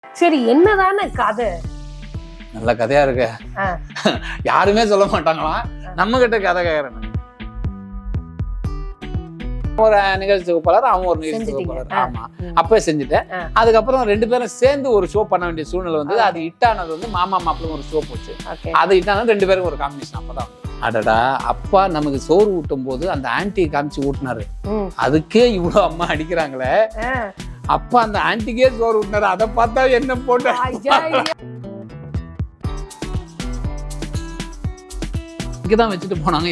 சரி, என்னதான கதை? நல்ல கதையா இருக்கு. யாருமே சொல்ல மாட்டாங்களா, நம்ம கிட்ட கதை கேக்குறேன். ஒரு நிகழ்ச்சி தொகுப்பாளர், அவன் ஒரு நிகழ்ச்சி தொகுப்பாளர். ஆமா, அப்பவே செஞ்சுட்டேன். அதுக்கப்புறம் 2 பேரும் சேர்ந்து ஒரு ஷோ பண்ண வேண்டிய சூழ்நிலை வந்தது. அது ஹிட் ஆனது வந்து மாமா மாப்பிள்ள ஒரு ஷோ போச்சு. அது ஹிட் ஆனது 2 பேரும் ஒரு காம்பினேஷன். அப்பதான் அடடா, அப்பா நமக்கு சோறு ஊட்டும் போது அந்த ஆன்டி காமிச்சு ஊட்டினாரு, அதுக்கே இவ்வளவு அம்மா அடிக்கிறாங்களே. அப்பா அந்த ஆன்டிக்கே சோறு ஊட்டினாரு, அதை பார்த்தா என்ன போட்டு இங்கதான் வச்சுட்டு போனாங்க.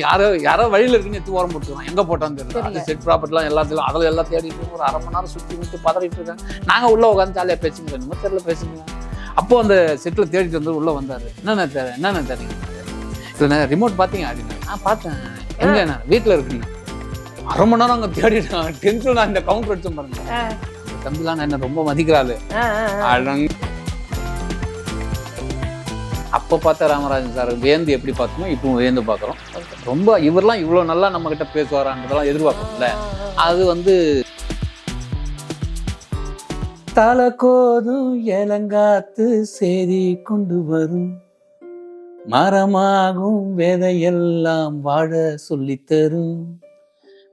யாரோ வழியில இருக்குன்னு எடுத்து ஓரம் போட்டுருவாங்க. எங்க போட்டான்னு தெரியல. அது செட் ப்ராப்பர்ட்டிலாம் எல்லாத்தையும் அதில் எல்லாம் தேடிட்டு ஒரு 1/2 மணி நேரம் சுற்றி விட்டு பதறிட்டு இருக்காங்க. நாங்க உள்ள உட்காந்து ஜாலியா பேசிங்க, என்னமோ தெரியல பேசுங்க. அப்போ அந்த செட்ல தேடிட்டு வந்து உள்ள வந்தாரு. என்னென்ன தெரியுங்க, இல்லை ரிமோட் பார்த்தீங்க அப்படின்னு. நான் பார்த்தேன். எங்க நான் வீட்டுல இருக்குங்க. 1/2 மணி நேரம் அங்க தேடிட்டாங்க. டென்ஷன். நான் இந்த கவுண்டர் அடிச்சோம் பாருங்க. தம்பிலாம் என்ன ரொம்ப மதிக்கிறாள். அப்போ பார்த்தா ராமராஜன் சார் வேந்து எப்படி பார்த்தோமோ இப்போ வேந்து பார்க்குறோம். ரொம்ப இவரெல்லாம் இவ்வளோ நல்லா நம்ம கிட்ட பேசுவாரான்றதெல்லாம் எதிர்பார்க்கணும்ல. அது வந்து தலை கோதும் இளங்காத்து செய்தி கொண்டு வரும், மரமாகும் விதையெல்லாம் வாழ சொல்லித்தரும்,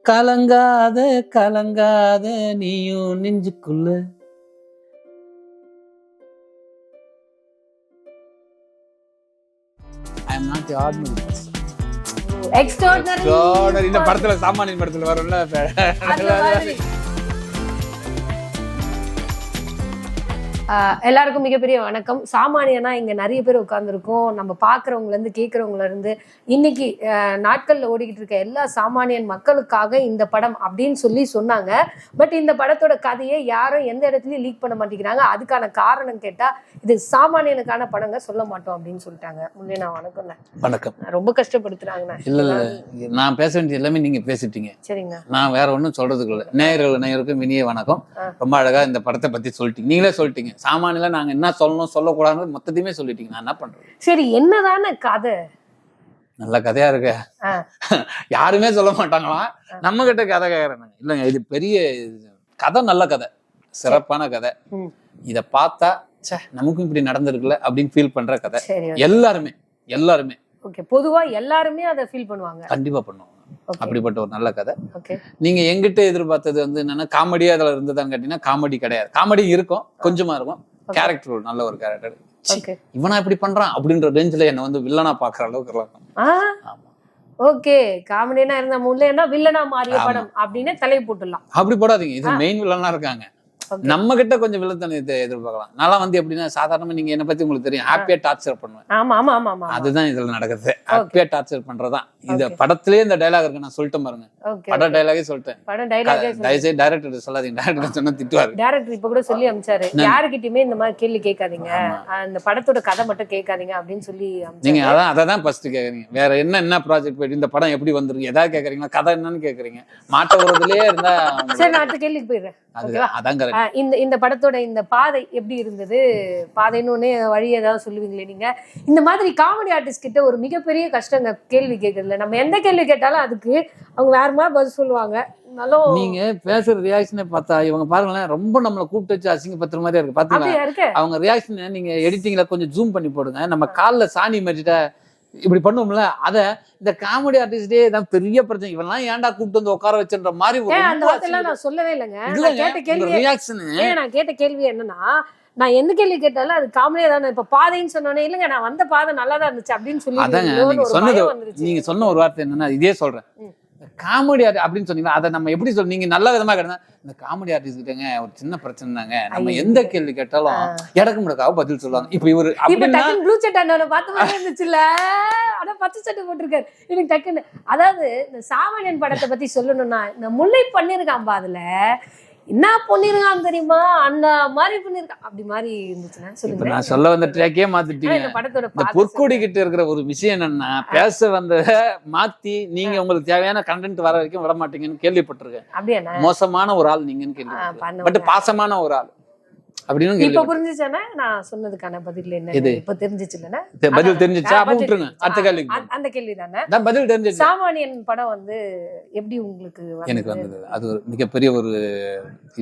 கலங்காத கலங்காத நீயும் நெஞ்சுக்குள்ள. I am not the ordinary person. Extraordinary. இந்த படத்துல சாமானியன் படத்துல வரும்ல. எல்லாருக்கும் மிகப்பெரிய வணக்கம். சாமானியனா இங்க நிறைய பேர் உட்கார்ந்துருக்கோம். நம்ம பாக்குறவங்கள இருந்து கேட்கறவங்கள இருந்து இன்னைக்கு நாட்கள்ல ஓடிக்கிட்டு இருக்க எல்லா சாமானியன் மக்களுக்காக இந்த படம் அப்படின்னு சொன்னாங்க. பட் இந்த படத்தோட கதையை யாரும் எந்த இடத்துலயும் லீக் பண்ண மாட்டேங்கிறாங்க. அதுக்கான காரணம் கேட்டா இது சாமானியனுக்கான படங்க சொல்ல மாட்டோம் அப்படின்னு சொல்லிட்டாங்க. முன்னே நான் வணக்கம் ரொம்ப கஷ்டப்படுத்துறாங்கண்ணா. இல்ல நான் பேச வேண்டிய எல்லாமே நீங்க பேசிட்டீங்க. சரிங்க, நான் வேற ஒன்றும் சொல்றதுக்கு இல்லை. நேயர்களுக்கும் இனிய வணக்கம். ரொம்ப அழகா இந்த படத்தை பத்தி சொல்லிட்டீங்க. நீங்களே சொல்லிட்டீங்க. சாமானியில நாங்க என்ன சொல்லணும் சொல்லக்கூடாதுன்னு மொத்தத்தையுமே சொல்லிட்டீங்க. நான் என்ன பண்றது? சரி, என்னதான கதை? நல்ல கதையா இருக்கு. யாருமே சொல்ல மாட்டாங்களா, நம்ம கிட்ட கதை கேக்குறாங்க. இல்லைங்க, இது பெரிய கதை, நல்ல கதை, சிறப்பான கதை. இத பார்த்தா நமக்கும் இப்படி நடந்திருக்குல்ல அப்படின்னு ஃபீல் பண்ற கதை. எல்லாருமே பொதுவா எல்லாருமே அதை ஃபீல் பண்ணுவாங்க. கண்டிப்பா பண்ணுவாங்க. அப்படிப்பட்ட ஒரு நல்ல கதை. நீங்க எங்கிட்ட எதிர்பார்த்தது வந்து என்னன்னா காமெடியா அதுல இருந்ததான்னு கேட்டீங்கன்னா காமெடி கிடையாது. காமெடி இருக்கும், கொஞ்சமா இருக்கும். கேரக்டர் நல்ல ஒரு கேரக்டர். இவனா இப்படி பண்றான் அப்படின்ற ரேஞ்சில என்ன வந்து வில்லனா பாக்குற அளவுக்கு. ஓகே, காமெடினா இருந்தா முல்லைன்னா வில்லனா மாறிய படம் அப்படின்னு தலை போட்டுடலாம். அப்படி போடாதீங்க. இது மெயின் வில்லனா இருக்காங்க. நம்ம கிட்ட கொஞ்சம் வில்லத்தனத்தை எதிர்பார்க்கலாம். நான் வந்து எப்படின்னா சாதாரணமா நீங்க என்ன பத்தி உங்களுக்கு தெரியும், ஹாப்பியா டார்ச்சர் பண்ணுவேன். அதுதான் இதுல நடக்குது. ஹாப்பியா டார்ச்சர் பண்றதான் இந்த படத்திலேயே இந்த டைலாக் இருக்கு. நான் சொல்லிட்டேன் பாருங்க, பட டைலாகே சொல்லிட்டேன். தயவுசெய்து டைரக்டர் சொல்லாதீங்க. டைரக்டர் சொன்னா திட்டுவாரு. டைரக்டர் இப்ப கூட சொல்லி அனுப்பிச்சாரு, யாருக்கிட்டயுமே இந்த மாதிரி கேள்வி கேட்காதீங்க, அந்த படத்தோட கதை மட்டும் கேட்காதீங்க அப்படின்னு சொல்லி. நீங்க அதான் ஃபர்ஸ்ட் கேக்குறீங்க. வேற என்ன ப்ராஜெக்ட் போயிட்டு இந்த படம் எப்படி வந்துருக்கு ஏதாவது கேக்குறீங்களா, கதை என்னன்னு கேக்குறீங்க. மாட்ட உறதுலயே இருந்தா சரி, நான் அடுத்த கேள்விக்கு போயிடுறேன். அதான் இந்த படத்தோட இந்த பாதை எப்படி இருந்தது? பாதைன்னு வழி ஏதாவது சொல்லுவீங்களே நீங்க? இந்த மாதிரி காமெடி ஆர்டிஸ்ட் கிட்ட ஒரு மிகப்பெரிய கஷ்டங்க கேள்வி கேட்கறதுல. நம்ம எந்த கேள்வி கேட்டாலும் அதுக்கு அவங்க வேற மாதிரி பதில் சொல்லுவாங்க. நீங்க பேசுற ரியாக்ஷனை பார்த்தா இவங்க பாருங்களேன், ரொம்ப நம்மளை கூப்பிட்டு வச்சு அசிங்கப்படுத்துற மாதிரியா இருக்கு. பாத்தீங்களா அவங்க ரியாக்ஷனை? நீங்க எடிட்டிங்ல கொஞ்சம் ஜூம் பண்ணி போடுங்க. நம்ம காலில் சாணி மாட்டிட்ட இப்படி பண்ணுவோம்ல, அத இந்த காமெடி ஆர்டிஸ்டே தான் பெரிய பிரச்சனை. இவெல்லாம் ஏன்டா கூப்பிட்டு வந்து உட்கார வச்சுன்ற மாதிரி நான் சொல்லவே இல்லைங்க. நான் கேட்ட கேள்வி என்னன்னா, நான் எந்த கேள்வி கேட்டாலும் அது காமெடியா தானே. இப்ப பாதைன்னு சொன்னோன்னே இல்லைங்க, நான் வந்த பாதை நல்லாதான் இருந்துச்சு அப்படின்னு சொல்லி. நீங்க சொன்ன ஒரு வார்த்தை என்னன்னா, இதே சொல்றேன், காமெடி ஆர்டிஸ்ட் அப்படின்னு சொன்னீங்கன்னா அதை நம்ம எப்படி சொல்ல, நீங்க நல்ல விதமா கேட்டா இந்த காமெடி ஆர்டிஸ்ட் கிட்டங்க ஒரு சின்ன பிரச்சனை தாங்க, நம்ம எந்த கேள்வி கேட்டாலும் இடக்கு முடக்காக பதில் சொல்லுவாங்க. இப்ப இவரு ப்ளூ சட்டை பார்த்த மாதிரி இருந்துச்சுல்ல, ஆனா பச்சை சட்டை போட்டிருக்காரு. எனக்கு டக்குன்னு அதாவது இந்த சாமானியன் படத்தை பத்தி சொல்லணும்னா, இந்த முல்லை பண்ணிருக்கான் அதுல என்ன பண்ணிருக்கான் தெரியுமா, அந்த மாதிரி பண்ணிருக்கான் அப்படி மாதிரி இருந்துச்சுன்னா சொல்லுங்க. நான் சொல்ல வந்த ட்ராக்கே மாத்திட்டீங்க. இந்த பொற்கொடி கிட்ட இருக்கிற ஒரு விஷயம் என்னன்னா, பேச வந்த மாத்தி நீங்க உங்களுக்கு தேவையான கண்டென்ட் வர வரைக்கும் விட மாட்டீங்கன்னு கேள்விப்பட்டிருக்கேன். அப்படியா? மோசமான ஒரு ஆள் நீங்கன்னு கேள்வி, பட் பாசமான ஒரு ஆள் அப்படின்னு. இப்ப புரிஞ்சுச்சானே நான் சொன்னதுக்கான பதில் என்ன? இப்ப தெரிஞ்சிச்சு இல்லன்னா பதில் தெரிஞ்சிச்சா? அப்ப விட்டுருங்க, அடுத்த கேள்வி. அந்த கேள்வி தானே பதில் தெரிஞ்சிச்சு. சாமானியன் படம் வந்து எப்படி உங்களுக்கு எனக்கு வந்தது? அது ஒரு மிகப்பெரிய ஒரு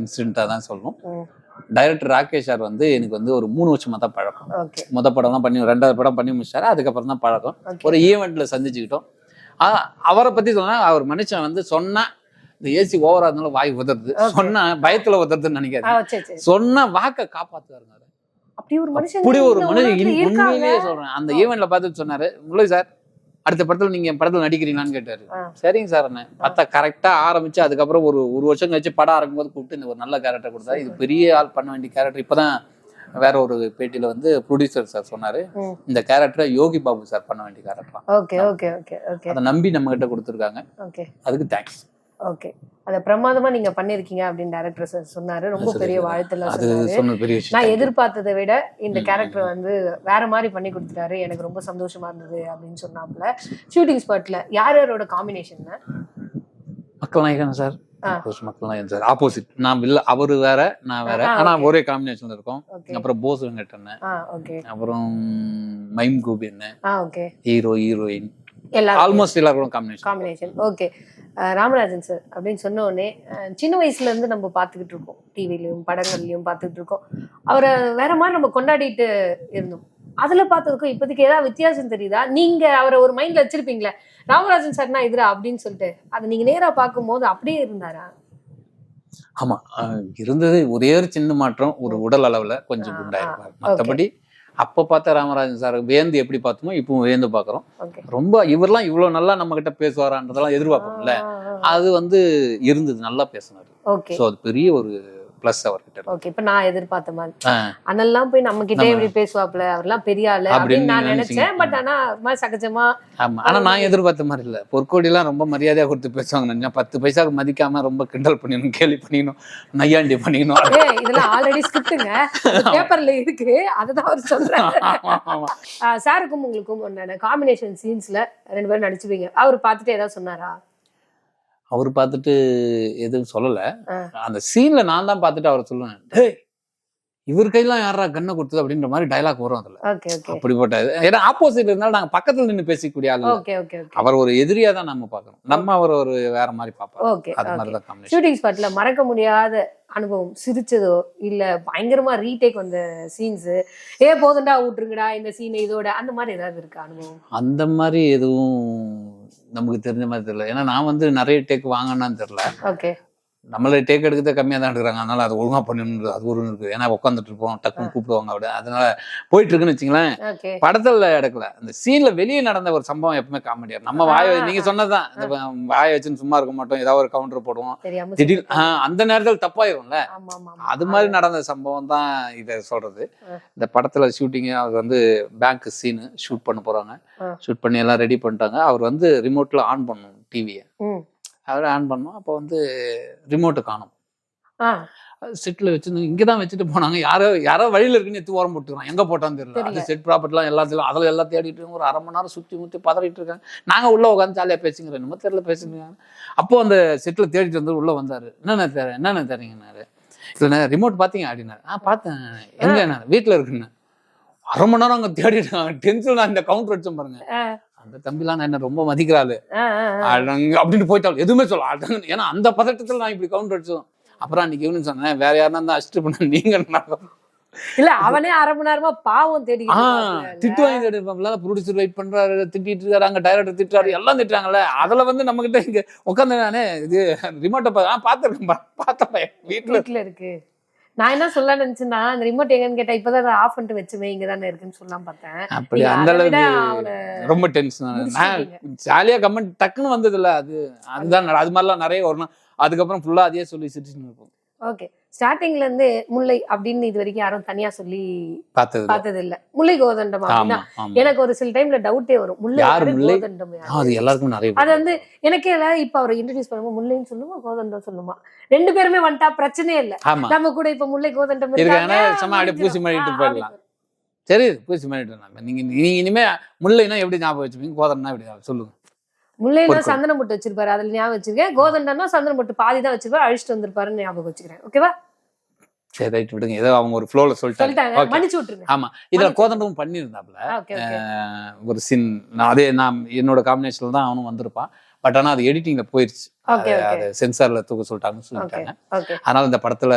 இன்சிடென்ட்டா தான் சொல்லணும். டைரக்டர் ராகேஷ் சார் வந்து எனக்கு வந்து ஒரு 3 வருஷமா தான் பழக்கம். ஓகே. படம்லாம் பண்ணி 2வது படம் பண்ணி முடிச்சாரு. அதுக்கப்புறம் தான் பழக்கம். ஒரு ஈவெண்ட்ல சந்திச்சுக்கிட்டோம். அவரை பத்தி சொன்னா அவர் மனுஷன் வந்து சொன்னா இந்த ஏசி ஓவரா இருந்தாலும் வாய் உதறது, சொன்னா பயத்துல உதறதுன்னு நினைக்காது, சொன்னா வாக்க காப்பாத்துவாருங்க. அப்படி ஒரு மனுஷன் உண்மையிலேயே சொல்றேன். அந்த ஈவெண்ட்ல பார்த்துட்டு சொன்னாரு, முல்லை சார் அடுத்த படத்துல நீங்க படத்துல நடிக்கிறீங்களான்னு கேட்டாரு. சரிங்க சார் பார்த்தா கரெக்டா ஆரம்பிச்சு அதுக்கப்புறம் ஒரு வருஷம் கழிச்சு படம் ஆரம்பிக்கும் போது கூப்பிட்டு இந்த ஒரு நல்ல கேரக்டர் கொடுத்தாரு. இது பெரிய ஆள் பண்ண வேண்டிய கேரக்டர். இப்பதான் வேற ஒரு பேட்டியில வந்து ப்ரொடியூசர் சார் சொன்னாரு, இந்த கேரக்டரை யோகி பாபு சார் பண்ண வேண்டிய கேரக்டர். அதை நம்பி நம்ம கிட்ட கொடுத்துருக்காங்க. அதுக்கு தேங்க்ஸ். ஓகே. அத பிரமாதமா நீங்க பண்ணிருக்கீங்க அப்படின்னு டைரக்டர் சார் சொன்னாரு. ரொம்ப பெரிய வாழ்த்துல சொன்னாரு. நான் எதிர்பார்த்ததை விட இந்த கேரக்டர் வந்து வேற மாதிரி பண்ணி கொடுத்துட்டாரு, எனக்கு ரொம்ப சந்தோஷமா இருந்தது அப்படின்னு சொன்னாப்புல. ஷூட்டிங் ஸ்பாட்ல யார் யாரோட காம்பினேஷன்? மக்கள் நாயகன் சார், மக்கள் நாயகன் சார் ஆப்போசிட். நான் இல்ல, அவரு வேற நான் வேற, ஆனா ஒரே காம்பினேஷன் இருக்கும். அப்புறம் போஸ் வெங்கட், அப்புறம் mime Gobain, hero heroine, almost எல்லாரும் காம்பினேஷன். ஓகே. ராமராஜன் சார் அப்படின்னு சொன்ன உடனே சின்ன வயசுல இருந்து நம்ம பார்த்துக்கிட்டு இருக்கோம், டிவிலையும் படங்கள்லயும் பார்த்துக்கிட்டு இருக்கோம். அவரை வேற மாதிரி நம்ம கொண்டாடிட்டு இருந்தோம். அதுல பார்த்ததுக்கும் இப்போதைக்கு ஏதாவது வித்தியாசம் தெரியுதா? நீங்க அவரை ஒரு மைண்ட்ல வச்சிருப்பீங்களே, ராமராஜன் சார்னா இதுரா அப்படின்னு சொல்லிட்டு, அதை நீங்க நேரா பார்க்கும் போது அப்படியே இருந்தாரா? ஆமா, இருந்தது. ஒரே ஒரு சின்ன மாற்றம், ஒரு உடல் அளவுல கொஞ்சம் குண்டாயிருப்பாரு. மற்றபடி அப்ப பார்த்த ராமராஜன் சார் வேந்து எப்படி பார்த்தோமோ இப்பவும் வேந்து பாக்குறோம். ரொம்ப இவரெல்லாம் இவ்வளவு நல்லா நம்ம கிட்ட பேசுவாரான்றதெல்லாம் எதிர்பார்ப்போம்ல, அது வந்து இருந்தது. நல்லா பேசினாரு. சோ அது பெரிய ஒரு பிளஸ் அவர்கிட்ட. ஓகே. இப்ப நான் எதிர்பார்த்த மாதிரி அண்ணெல்லாம் போய் நம்ம கிட்டே எப்படி பேசுவாப்ல, அவர்லாம் பெரிய ஆளு அப்படின்னு நான் நினைச்சேன். பட் ஆனா சகஜமா. ஆமா, ஆனா நான் எதிர்பார்த்த மாதிரி இல்ல. பொற்கோடி எல்லாம் ரொம்ப மரியாதையா கொடுத்து பேசுவாங்க. 10 பைசாக்கு மதிக்காம ரொம்ப கிண்டல் பண்ணிடணும், கேலி பண்ணிக்கணும், நையாண்டி பண்ணிக்கணும். இதெல்லாம் ஆல்ரெடி ஸ்கிரிப்டுங்க, பேப்பர்ல இருக்கு, அதுதான் அவர் சொல்றாரு. சாருக்கும் உங்களுக்கும் காம்பினேஷன் சீன்ஸ்ல 2 பேரும் நடிச்சுவீங்க. அவர் பார்த்துட்டு ஏதாவது சொன்னாரா? அவரு பார்த்துட்டு எதுவும் சொல்லல. அந்த சீன்ல நான் தான் பார்த்துட்டு அவர் சொல்லுவேன், டேய் இவர் கையெல்லாம் யாரா கண்ணை கொடுத்தது அப்படின்ற மாதிரி டைலாக் வரும் அதுல. அப்படிப்பட்ட, ஏன்னா ஆப்போசிட் இருந்தாலும் நாங்க பக்கத்துல நின்று பேசிக்கூடிய ஆளு. அவர் ஒரு எதிரியா தான் நம்ம பாக்குறோம், நம்ம அவர் ஒரு வேற மாதிரி பார்ப்போம். ஷூட்டிங் ஸ்பாட்ல மறக்க முடியாத அனுபவம், சிரிச்சதோ இல்ல பயங்கரமா ரீடேக் வந்த சீன்ஸ், போதுண்டா விட்டுருங்கடா இந்த சீன் இதோட, அந்த மாதிரி ஏதாவது இருக்கு அனுபவம்? அந்த மாதிரி எதுவும் நமக்கு தெரிஞ்ச மாதிரி தெரியல. ஏன்னா நான் வந்து நிறைய டேக் வாங்கினான்னு தெரியல. நம்மள டேக் எடுக்கிறத கம்மியா தான் எடுக்கிறாங்க, அதனால அது ஒழுங்கா பண்ணணும். அது ஒரு இருக்கு. ஏன்னா உட்காந்துட்டு இருப்போம், டக்குன்னு கூப்பிடுவாங்க அப்படி, அதனால போயிட்டு இருக்குன்னு வச்சுங்களேன். படத்துல எடுக்கல, அந்த சீன்ல வெளியே நடந்த ஒரு சம்பவம் எப்பவுமே காமெடியா. நம்ம நீங்க சொன்னதான், இந்த வாய வச்சுன்னு சும்மா இருக்க மாட்டோம், ஏதாவது ஒரு கவுண்டர் போடுவோம், திடீர் அந்த நேரத்தில் தப்பாயிரும்ல. அது மாதிரி நடந்த சம்பவம் தான் இதை சொல்றது. இந்த படத்துல ஷூட்டிங், அவர் வந்து பேங்க் சீனு ஷூட் பண்ண போறாங்க. ஷூட் பண்ணி எல்லாம் ரெடி பண்ணிட்டாங்க. அவர் வந்து ரிமோட்ல ஆன் பண்ணணும் டிவியை. அவரை ஆன் பண்ணோம். அப்போ வந்து ரிமோட்டு காணும். செட்டில் வச்சு இங்கதான் வச்சுட்டு போனாங்க. யாரோ வழியில இருக்குன்னு எடுத்து ஓரம் போட்டுக்கிறான், எங்க போட்டான்னு தெரியல. அது செட் ப்ராப்பர்ட்டிலாம் எல்லாத்தையும் அதில் எல்லாம் தேடிட்டு ஒரு 1/2 மணி நேரம் சுற்றி பதறிட்டு இருக்காங்க. நாங்க உள்ள உட்காந்து ஜாலியா பேசுங்கிறோம், என்னமோ தெரியல பேசுங்க. அப்போ அந்த செட்டில் தேடிட்டு வந்து உள்ள வந்தாரு. என்னென்ன தெரியுங்கன்னாரு. இல்லைண்ணா ரிமோட் பாத்தீங்க அப்படின்னாரு. பார்த்தேன். எங்க வீட்டுல இருக்குன்னு. 1/2 மணி நேரம் அங்க தேடிட்டு இருக்காங்க. டென்ஷன். நான் இந்த கவுண்டர் அடிச்சோம் பாருங்க. அந்த தம்பிலாம் நான் என்ன ரொம்ப மதிக்கிறாள் அப்படின்னு போயிட்டாள், எதுவுமே சொல்ல. ஏன்னா அந்த பதட்டத்துல நான் இப்படி கவுண்டர் அடிச்சோம். அப்புறம் அன்னைக்கு இவனு சொன்னேன், வேற யாருன்னா தான் அசிஸ்ட் பண்ண நீங்க இல்ல, அவனே 1/2 மணி நேரமா பாவம் தேடி திட்டு வாங்கி தேடிப்பாங்களா. ப்ரொடியூசர் வெயிட் பண்றாரு, திட்டிட்டு இருக்காரு, அங்க டைரக்டர் திட்டுறாரு, எல்லாம் திட்டுறாங்கல்ல. அதுல வந்து நம்ம கிட்ட இங்க உட்காந்து நானே இது ரிமோட்டை பார்த்தேன் வீட்டுல இருக்கு. நான் என்ன சொல்ல நினைச்சேன்னா, அந்த ரிமோட் எங்கன்னு கேட்டா இப்பதான் ஆஃப் பண்ணிட்டு வச்சுமே, இங்கதானே இருக்குன்னு சொல்லலாம் பார்த்தேன். அப்படி அந்த அளவுக்கு ரொம்ப டென்ஷன். ஜாலியா கமெண்ட் டக்குன்னு வந்தது இல்ல. அதுதான் அது மாதிரிலாம் நிறைய வரணும். அதுக்கப்புறம் ஃபுல்லா அதே சொல்லி சிரிச்சுன்னு இருப்போம். ஓகே. ஸ்டார்டிங்ல இருந்து முல்லை அப்படின்னு இது வரைக்கும் யாரும் தனியா சொல்லி பார்த்தது இல்ல. முல்லை கோதண்டம் அப்படின்னா எனக்கு ஒரு சில டைம்ல டவுட்டே வரும். முல்லை கோதண்டம் அது எல்லாருக்கும் நிறைய. அது வந்து எனக்கே இப்ப அவரை இன்ட்ரோடியூஸ் பண்ணும்போது முல்லைன்னு சொல்லுமா கோதண்டம் சொல்லுமா, 2 பேருமே வந்துட்டா பிரச்சனையே இல்ல. நம்ம கூட இப்ப முல்லை கோதண்டம் இருக்காங்க, பூசி மாட்டிட்டு போயிடலாம். சரி, பூசி மாட்டிட்டு நீங்க இனிமே முல்லைன்னா எப்படி ஞாபகம் வச்சுப்பீங்க, கோதண்டம்னா எப்படி சொல்லுங்க. முல்லைன்னா சந்தனம் போட்டு வச்சிருப்பாரு, அதுல ஞாபகம் வச்சிருக்கேன். கோதண்டம்னா சந்தனம் போட்டு பாதி தான் வச்சிருப்பாரு, அழிச்சிட்டு வந்திருப்பாருன்னு ஞாபகம் வச்சுக்கிறேன். ஓகேவா? சரி, ரைட், விடுங்க. ஏதோ அவங்க ஒரு ஃப்ளோல சொல்லிட்டாங்க, மன்னிச்சு விட்டுருங்க. ஆமா, இதுல கோதண்டமும் பண்ணியிருந்தாப்ல ஒரு சீன். நான் என்னோட காம்பினேஷன்ல தான் அவனும் வந்திருப்பான். பட் ஆனா அது எடிட்டிங்ல போயிருச்சு, அது சென்சார்ல தூக்க சொல்லிட்டாங்க. அதனால இந்த படத்துல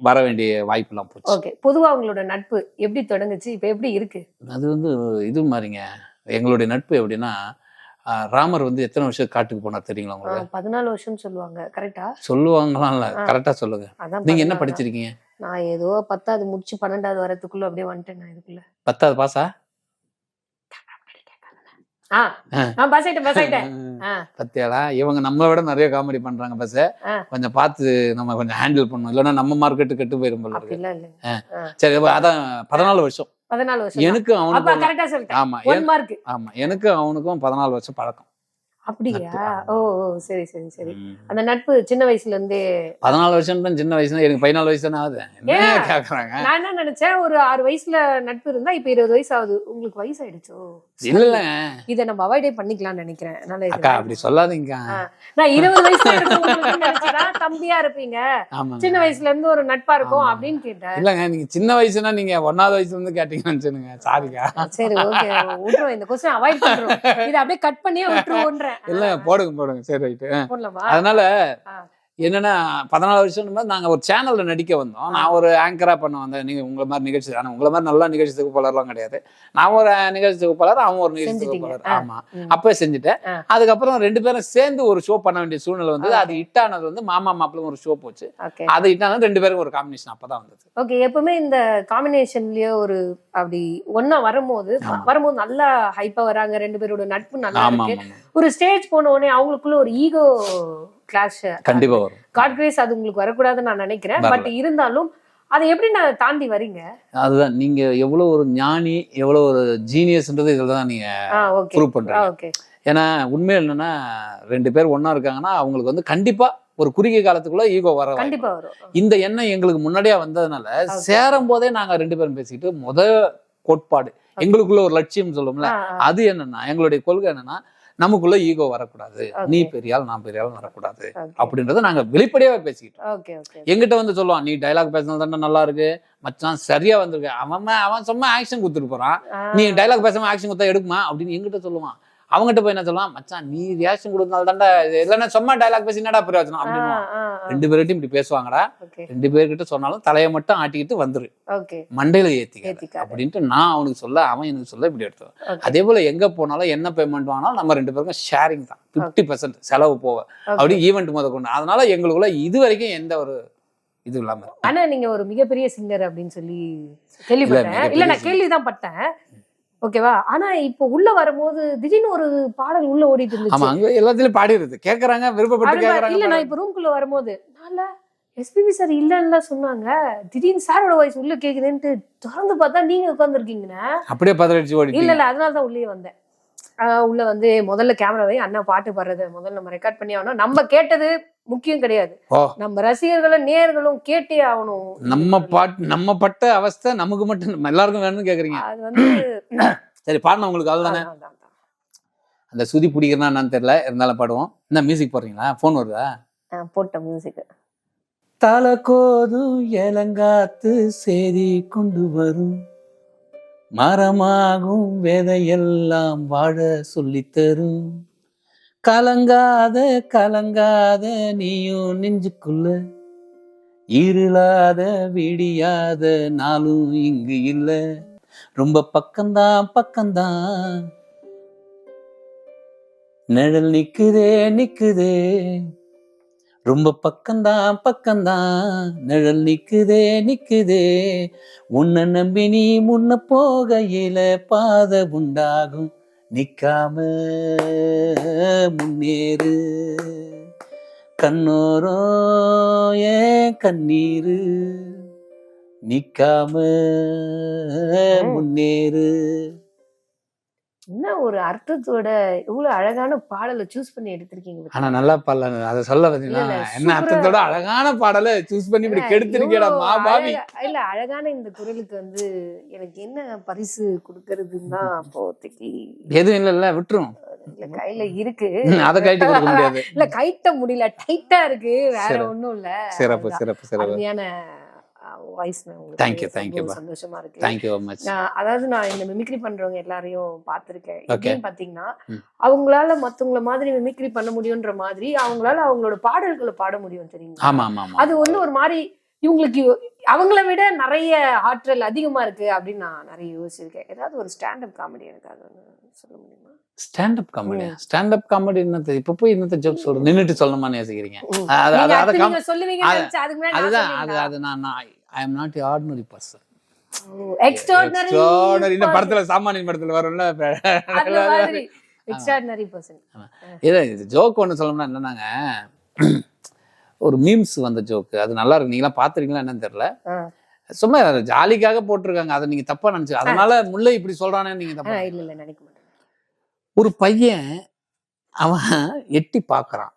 வர வேண்டிய வாய்ப்பெல்லாம் போச்சு. ஓகே. பொதுவா உங்களோட நட்பு எப்படி தொடங்குச்சு, இப்ப எப்படி இருக்கு? அது வந்து இது மாதிரிங்க, எங்களுடைய நட்பு எப்படின்னா, ராமர் வந்து எத்தனை வருஷம் காட்டுக்கு போனார் தெரியுங்களா உங்களுக்கு? 14 வருஷம் சொல்லுவாங்க. கரெக்டா? சொல்லுவாங்கலாம் இல்ல, கரெக்டா சொல்லுங்க. அதான் நீங்க என்ன 14. படிச்சிருக்கீங்க? நான் ஏதோ 10வது முடிச்சு 12வது வரதுக்குள்ள அப்படியே வந்துட்டேன் நான் இதுக்குள்ள. 10வது பாஸா? நான் பாஸ் ஆயிட்டேன். பத்தியாளா, இவங்க நம்மளை விட நிறைய காமெடி பண்றாங்க. பஸ் கொஞ்சம் பார்த்து நம்ம கொஞ்சம் ஹேண்டில் பண்ணணும், இல்லைன்னா நம்ம மார்க்கெட்டு கெட்டு போயிரும் போல இருக்கு. அப்படிலாம் இல்ல. சரி, அதான் 14 வருஷம் 14 வருஷம். எனக்கு அவனுக்கும். கரெக்டா சொல்லிட்டேன். ஆமா 1 மார்க். ஆமா, எனக்கு அவனுக்கும் 14 வருஷம் பழக்கம். அப்படியா? ஓ சரி. அந்த நட்பு சின்ன வயசுல இருந்தே. 14 வருஷம் தான் சின்ன வயசுனா, எனக்கு 14 வயசு தானே ஆகுது. என்ன கேக்குறாங்க? நான் என்ன நினைச்சேன், ஒரு 6 வயசுல நட்பு இருந்தா இப்ப 20 வயசு ஆகுது. உங்களுக்கு வயசு ஆயிடுச்சோ? இல்ல, இத நம்ம அவாய்டே பண்ணிக்கலாம்னு நினைக்கிறேன். அக்கா அப்படி சொல்லாதீங்க. நான் 20 வயசுல நினைச்சா தம்பியா இருப்பீங்க, சின்ன வயசுல இருந்து ஒரு நட்பா இருக்கும் அப்படின்னு கேட்டேன். இல்லங்க, நீங்க சின்ன வயசுனா நீங்க 1வது வயசுல இருந்து கேட்டீங்கன்னு சொல்லுங்க. சாரிக்கா. சரி ஓகே, விட்டுருவோம் இந்த क्वेश्चन அவாய்ட் பண்றோம். இத அப்படியே கட் பண்ணியே விட்டுருவோம்ன்றேன். இல்ல, போடுங்க. சரி ரைட். அதனால என்னன்னா 14 வருஷம் நாங்க ஒரு சேனல்ல நடிக்க வந்தோம். நான் ஒரு ஆங்கரா பண்ண வந்தேன். நீங்க உங்களை மாதிரி நிகழ்ச்சி, ஆனா உங்களை மாதிரி நல்லா நிகழ்ச்சி தொகுப்பாளர்லாம் கிடையாது. நான் ஒரு நிகழ்ச்சி தொகுப்பாளர், அவன் ஒரு நிகழ்ச்சி தொகுப்பாளர். ஆமா, அப்ப செஞ்சுட்டேன். அதுக்கப்புறம் 2 பேரும் சேர்ந்து ஒரு ஷோ பண்ண வேண்டிய சூழ்நிலை வந்தது. அது ஹிட் ஆனது வந்து மாமா மாப்பிள்ளையும் ஒரு ஷோ போச்சு. அது ஹிட் ஆனது 2 பேரும் ஒரு காம்பினேஷன் அப்பதான் வந்தது. ஓகே. எப்பவுமே இந்த காம்பினேஷன்லயே ஒரு அப்படி ஒன்னா வரும்போது நல்லா ஹைப்பா வராங்க. 2 பேரோட நட்பு நல்லா இருக்கு. ஒரு ஸ்டேஜ் போன உடனே அவங்களுக்குள்ள ஒரு ஈகோ கிளாஷ் கண்டிப்பா வரும். காட் கிரேஸ் அது உங்களுக்கு வரக்கூடாதுன்னு நான் நினைக்கிறேன். பட் இருந்தாலும் அதை எப்படி நான் தாண்டி வரீங்க? அதுதான், நீங்க எவ்வளவு ஒரு ஞானி, எவ்வளவு ஒரு ஜீனியஸ்ன்றது இதுலதான் நீங்க ப்ரூவ் பண்றீங்க. ஏன்னா உண்மை என்னன்னா, 2 பேர் ஒன்னா இருக்காங்கன்னா அவங்களுக்கு வந்து கண்டிப்பா ஒரு குறுகிய காலத்துக்குள்ள ஈகோ கண்டிப்பா வரும். இந்த எண்ணம் எங்களுக்கு முன்னாடியே வந்ததுனால சேரும் போதே நாங்க 2 பேரும் பேசிக்கிட்டு கோட்பாடு எங்களுக்குள்ள ஒரு லட்சியம் சொல்லுவோம்ல, அது என்னன்னா, எங்களுடைய கொள்கை என்னன்னா, நமக்குள்ள ஈகோ வரக்கூடாது, நீ பெரியாள் நான் பெரியாள் வரக்கூடாது அப்படின்றத நாங்க வெளிப்படையாவே பேசிக்கிட்டோம். எங்கிட்ட வந்து சொல்லுவான், நீ டைலாக் பேசினது தானே நல்லா இருக்கு மச்சான், சரியா வந்திருக்கு, அவன் சும்மா ஆக்ஷன் கொடுத்துட்டு போறான், நீ டைலாக் பேசாம ஆக்ஷன் கொடுத்தா எடுக்குமா அப்படின்னு எங்கிட்ட சொல்லுவான். அவங்ககிட்ட போய் என்ன சொல்லுவான், மச்சான் நீ ரியாக்ஷன் கொடுத்தனால தாண்டா, இல்லைன்னா சும்மா டைலாக் பேசி என்னடா பிரயோஜனம் அப்படின்னு 2 பேர்கிட்டையும் இப்படி பேசுவாங்கடா. 2 பேர்கிட்ட சொன்னாலும் தலையை மட்டும் ஆட்டிக்கிட்டு வந்துரு, மண்டையில ஏத்திக்க அப்படின்ட்டு நான் அவனுக்கு சொல்ல, அவன் எனக்கு சொல்ல, இப்படி எடுத்துவான். அதே போல எங்க போனாலும் என்ன பேமெண்ட் வாங்கினாலும் நம்ம 2 பேருக்கும் ஷேரிங் தான். 50% செலவு போக அப்படி ஈவெண்ட் முத கொண்டு. அதனால எங்களுக்குள்ள இது வரைக்கும் எந்த ஒரு இது இல்லாம. ஆனா நீங்க ஒரு மிகப்பெரிய சிங்கர் அப்படின்னு சொல்லி கேள்விப்பட்டேன். இல்ல நான் கேள்விதான் பட்டேன். ஓகேவா? ஆனா இப்ப உள்ள வரும்போது திடீர்னு ஒரு பாடல் உள்ள ஓடிட்டு இருந்துச்சு. ஆமா, அங்க எல்லாத்துலயும் பாடிடுது, கேக்குறாங்க, விருப்பப்பட்டு கேக்குறாங்க. இல்ல நான் இப்ப ரூம்குள்ள வரும்போது நான்ல எஸ்பிபி சார் இல்லன்னு சொன்னாங்க, திடீர்னு சாரோட வாய்ஸ் உள்ள கேக்குதுன்னு திறந்து பார்த்தா நீங்க உட்கார்ந்துருக்கீங்கன்னு அப்படியே பதறடிச்சு ஓடி. இல்ல அதனாலதான் உள்ளே வந்தேன். உள்ள வந்து முதல்ல கேமராவை அண்ணா பாட்டு பாடுறத முதல்ல நம்ம ரெக்கார்ட் பண்ணி ஆகணும். நம்ம கேட்டது முக்கியம் கிடையாது, நம்ம ரசிகர்களும் நேயர்களும் கேட்டே ஆகணும். நம்ம பட்ட அவஸ்தை நமக்கு மட்டும் எல்லாருக்கும் வேணும்னு கேக்குறீங்க. அது வந்து சரி, பாடணும் உங்களுக்கு அதுதானே. அந்த சுதி பிடிக்கிறனா என்னன்னு தெரியல, இருந்தாலும் பாடுவோம். என்ன மியூசிக் போடுறீங்களா? போன் வருதா? போட்ட மியூசிக். தலை கோதும் இளங்காத்து சேதி கொண்டு வரும், மரமாகும் விதையெல்லாம் வாழ சொல்லித்தரும், கலங்காத நீயும் நெஞ்சுக்குள்ள, இருளாத விடியாத நாளும் இங்கு இல்ல, ரொம்ப பக்கம்தான் நிழல் நிக்குதே, ரொம்ப பக்கம்தான் நிழல் நிக்குதே, உன்னை நம்பி நீ முன்ன போகையில பாதை உண்டாகும், நிக்காம முன்னேறு, கண்ணோரோ ஏன் கண்ணீரு, நிக்காம முன்னேறு. என்ன ஒரு அர்த்தத்தோட இவ்வளவு அழகான பாடலை சூஸ் பண்ணி எடுத்திருக்கீங்க. ஆனா நல்லா பாடல, அதை சொல்ல பாத்தீங்கன்னா என்ன அர்த்தத்தோட அழகான பாடலை சூஸ் பண்ணி இப்படி கெடுத்திருக்கேடா மாபாவி. இல்ல அழகான இந்த குரலுக்கு வந்து எனக்கு என்ன பரிசு கொடுக்கறதுன்னா அப்போதைக்கு எதுவும் இல்ல விட்டுரும். இல்ல கையில இருக்கு, அதை கைட்டு கொடுக்க முடியாது. இல்ல கைட்ட முடியல, டைட்டா இருக்கு, வேற ஒண்ணும் இல்ல. சிறப்பு அருமையான வாய்ஸ். சந்தோஷமா இருக்கு. அதாவது நான் இந்த மிமிக்ரி பண்றவங்க எல்லாரையும் பார்த்திருக்கேன். எப்படின்னு பாத்தீங்கன்னா அவங்களால மத்தவங்கள மாதிரி மிமிக்ரி பண்ண முடியும்ன்ற மாதிரி அவங்களால அவங்களோட பாடல்களை பாட முடியும் தெரியுமா? அது வந்து ஒரு மாதிரி இவங்களுக்கு அவங்கள விட நிறைய ஆற்றல் அதிகமா இருக்கு அப்படின்னு நான் நிறைய யோசிச்சிருக்கேன். ஏதாவது ஒரு ஸ்டாண்டப் காமெடி எனக்கு அது சொல்ல முடியுமா? ஸ்டாண்டப் காமெடி ஸ்டாண்டப் காமெடி என்னது இப்ப போய் என்னத்த ஜோக் சொல்ற நின்னுட்டு சொல்லணுமான்னு யோசிக்கிறீங்க. அதுதான் அது நான் I am not ordinary person. Extraordinary இந்த படத்துல சாமானியன் படத்துல வரும்ல எக்ஸ்ட்ராஆர்டினரி பர்சன். இது ஜோக் ஒண்ணு சொல்லணும்னா என்னன்னாங்க, ஒரு மீம்ஸ் வந்த ஜோக்கு அது நல்லா இருக்கு. நீங்க எல்லாம் பாத்துறீங்களா என்னன்னு தெரியல. சும்மா ஜாலிக்காக போட்டிருக்காங்க. அதை நீங்க தப்பா நினைச்சு அதனால முல்லை இப்படி சொல்றானே நீங்க தப்பா இல்ல நினைக்க மாட்டேன். ஒரு பையன் அவன் எட்டி பாக்குறான்.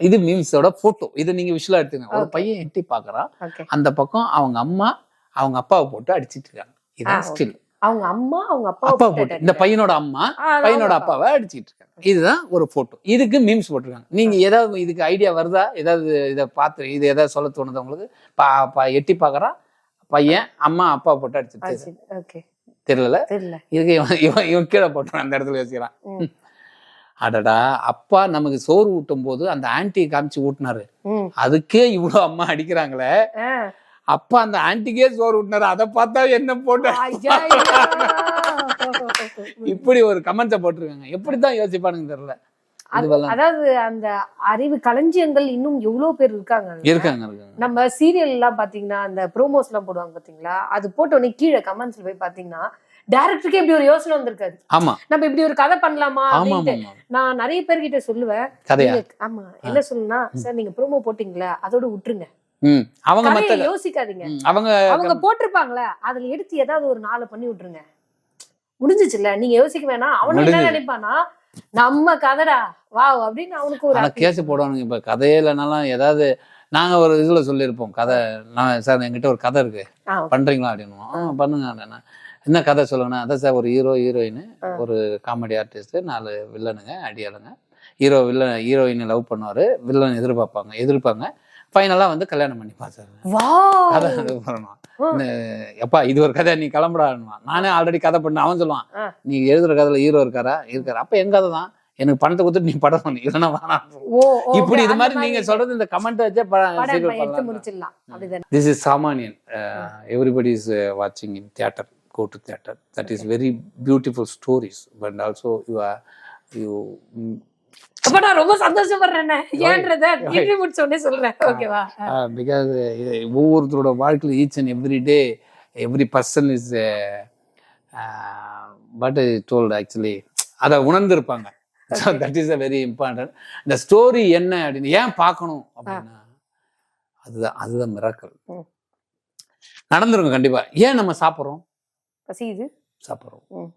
இது மீம்ஸோட போட்டோ. இது நீங்க விஷுவலா எடுத்துங்க. ஒரு பையன் எட்டி பாக்குறான். அந்த பக்கம் அவங்க அம்மா அவங்க அப்பாவை போட்டு அடிச்சிட்டு இருக்காங்க. இதான் ஸ்டில். அவங்க அம்மா அவங்க அப்பா போட்டு இந்த பையனோட அம்மா பையனோட அப்பாவை அடிச்சிட்டு இருக்காங்க. இதுதான் ஒரு போட்டோ. இதுக்கு மீம்ஸ் போட்டிருக்காங்க. நீங்க ஏதாவது இதுக்கு ஐடியா வருதா? ஏதாவது இதை பார்த்து இது ஏதாவது சொல்ல தோணுது உங்களுக்கு? எட்டி பாக்குறான் பையன், அம்மா அப்பா போட்டு அடிச்சிட்டு தெரியல. இதுக்கு இவன் கீழே போட்டுறான். அந்த இடத்துல யோசிக்கிறான். அடடா, அப்பா நமக்கு சோறு ஊட்டும் போது அந்த ஆன்டியை காமிச்சு ஊட்டினாரு, அதுக்கே இவ்வளவு அம்மா அடிக்கிறாங்களே, அப்பா அந்த ஆன்டிக்கே சோறு ஊட்டினாரு, அதை பார்த்தா என்ன போட்டு இப்படி ஒரு கமெண்ட்ஸை போட்டிருக்காங்க. எப்படிதான் யோசிப்பானுங்க தெரியல. அதாவது அந்த அறிவு களஞ்சியங்கள் இன்னும் எவ்வளவு பேர் இருக்காங்க. நம்ம சீரியல் எல்லாம் பாத்தீங்கன்னா அந்த ப்ரோமோஸ் எல்லாம் போடுவாங்க பாத்தீங்களா, அது போட்ட உடனே கீழே கமெண்ட்ஸ்ல போய் பாத்தீங்கன்னா டைரக்டருக்கே இப்படி ஒரு யோசனை வந்திருக்காது. ஆமா, நம்ம இப்படி ஒரு கதை பண்ணலாமா அப்படின்ட்டு நான் நிறைய பேர்கிட்ட சொல்லுவேன். ஆமா, என்ன சொல்லுன்னா, சார் நீங்க ப்ரோமோ போட்டீங்களா அதோட விட்டுருங்க, அவங்க யோசிக்காதீங்க, அவங்க போட்டிருப்பாங்களே அதுல எடுத்து ஏதாவது ஒரு 4 பண்ணி விட்டுருங்க, முடிஞ்சிச்சுல்ல, நீங்க யோசிக்க வேணாம். அவனு என்ன நினைப்பானா, நம்ம கதைடா வா அப்படின்னு அவனுக்கு ஒரு கேஸ் போடுவானுங்க. இப்ப கதையே இல்லைனாலும் ஏதாவது நாங்க ஒரு இதுல சொல்லியிருப்போம் கதை, நான் சார் என்கிட்ட ஒரு கதை இருக்கு பண்றீங்களா அப்படின்னு. பண்ணுங்க. என்ன கதை சொல்லணும்னா, அதான் சார் ஒரு ஹீரோயின், ஒரு காமெடி ஆர்டிஸ்ட், 4 வில்லனுங்க அடியாளுங்க. ஹீரோயின் லவ் பண்ணுவாரு, வில்லன் எதிர்ப்பாங்க, ஃபைனலா வந்து கல்யாணம் பண்ணிப்பான் சார். கதை சொல்லணும். எப்பா இது ஒரு கதை, நீ கிளம்புடான்னுவான். நானே ஆல்ரெடி கதை பண்ண. அவன் சொல்லுவான், நீ எழுதுற கதையில ஹீரோ இருக்காரு. அப்ப எங்க கதை தான், எனக்கு பணத்தை கொடுத்துட்டு நீ படம் பண்ணு, இல்லைன்னா வேணாம். இப்படி இது மாதிரி நீங்க சொல்றது இந்த கமெண்ட் வச்சே முடிச்சிடலாம். This is Samaniyan. Everybody is watching in theater. Go to theater. That is very beautiful stories, but also you அப்ப நான் ரொம்ப சந்தோஷப்படுறேன். ஏன்றத இன்டர்வியூ முடிச்ச உடனே சொல்றேன். ஓகேவா? Because ஒவ்வொருத்தரோட வாழ்க்கையில each and every day every person is but I told actually அதை உணர்ந்திருப்பாங்க. So that is a very important. இந்த ஸ்டோரி என்ன அப்படின்னு ஏன் பார்க்கணும் அப்படின்னா, அதுதான் மிராக்கிள். நடந்துருங்க கண்டிப்பா. ஏன் நம்ம சாப்பிட்றோம்? பசிக்குது, சாப்பிட்றோம்.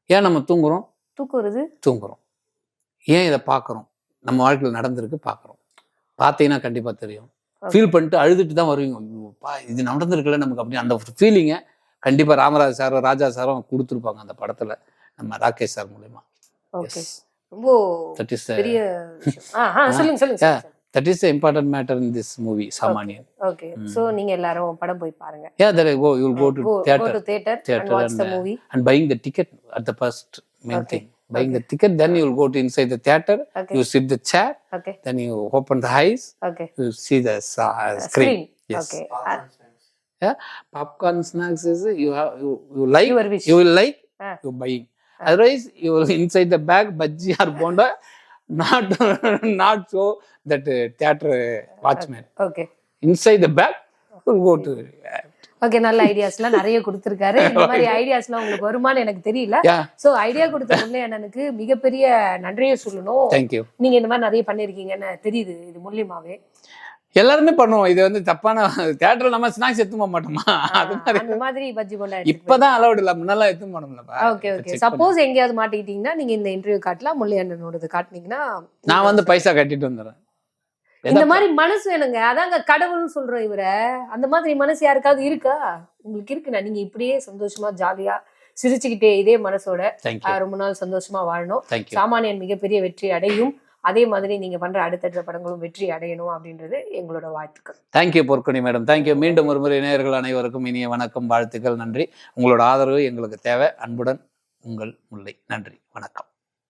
ஏன் நம்ம தூங்குறோம். ஏன் இதை பார்க்குறோம்? நம்ம வாழ்க்கையில் நடந்திருக்கு, பார்க்குறோம். பார்த்தீங்கன்னா கண்டிப்பாக தெரியும். ஃபீல் பண்ணிட்டு அழுதுட்டு தான் வருவீங்க. இது நடந்திருக்குல்ல நமக்கு அப்படின்னு. அந்த ஃபீலிங்கை கண்டிப்பாக ராமராஜ் சாரும் ராஜா சாரும் கொடுத்துருப்பாங்க அந்த படத்தில், நம்ம ராகேஷ் சார் மூலமா. That is the important matter in this movie, Samanian. Okay. So நீங்க எல்லாரும் படம் போய் பாருங்க. Yeah, there you go. You will go to theater and watch the movie. And buying the ticket at the first main thing. Buying the ticket, then you will go to inside the theater. You sit the chair. Then you open the eyes. You see the screen. Yes. Yeah, popcorn snacks is you like. You will like. You buying. Otherwise, you will inside the bag bhaji or bonda. Not so that theater watchman. Okay. Inside the bag, we'll go to. Okay, நல்ல ஐடியாஸ்லாம் நிறைய கொடுத்துருக்காரு. இந்த மாதிரி ஐடியாஸ்லாம் உங்களுக்கு வருமானு எனக்கு தெரியல. So idea கொடுத்த முல்லை அண்ணனுக்கு மிகப்பெரிய நன்றியை சொல்லணும். தேங்க்யூ. நீங்க இந்த மாதிரி நிறைய பண்ணிருக்கீங்கன்னு தெரியுது இது மூலியமாவே. எல்லாருமே பண்ணுவோம். இது வந்து தப்பான தியேட்டர்ல நம்ம ஸ்நாக்ஸ் எடுத்து போக மாட்டோமா? அந்த மாதிரி பஜ்ஜி போண்டா இப்பதான் அலௌட் இல்ல, முன்னால எடுத்து போனோம்ல. Okay okay. சப்போஸ் எங்கேயாவது மாட்டிக்கிட்டீங்கன்னா நீங்க இந்த இன்டர்வியூ காட்டலாம். முல்லை அண்ணனோடது காட்டினீங்கன்னா நான் வந்து பைசா கட்டிட்டு வந்துடுறேன். இந்த மாதிரி மனசு வேணுங்க. அதாங்க கடவுள்னு சொல்றோம் இவரை. அந்த மாதிரி மனசு யாருக்காவது இருக்கா? உங்களுக்கு இருக்குண்ணா. நீங்க இப்படியே சந்தோஷமா ஜாலியா சிரிச்சுக்கிட்டே இதே மனசோட ரொம்ப நாள் சந்தோஷமா வாழணும். சாமானியன் மிகப்பெரிய வெற்றி அடையும். அதே மாதிரி நீங்க பண்ற அடுத்தடுத்த படங்களும் வெற்றி அடையணும் அப்படின்றது எங்களோட வாழ்த்துக்கள். தேங்க்யூ பொற்கொணி மேடம். தேங்க்யூ. மீண்டும் ஒரு முறை நேயர்கள் அனைவருக்கும் இனிய வணக்கம், வாழ்த்துக்கள், நன்றி. உங்களோட ஆதரவு எங்களுக்கு தேவை. அன்புடன் உங்கள் முல்லை. நன்றி, வணக்கம்.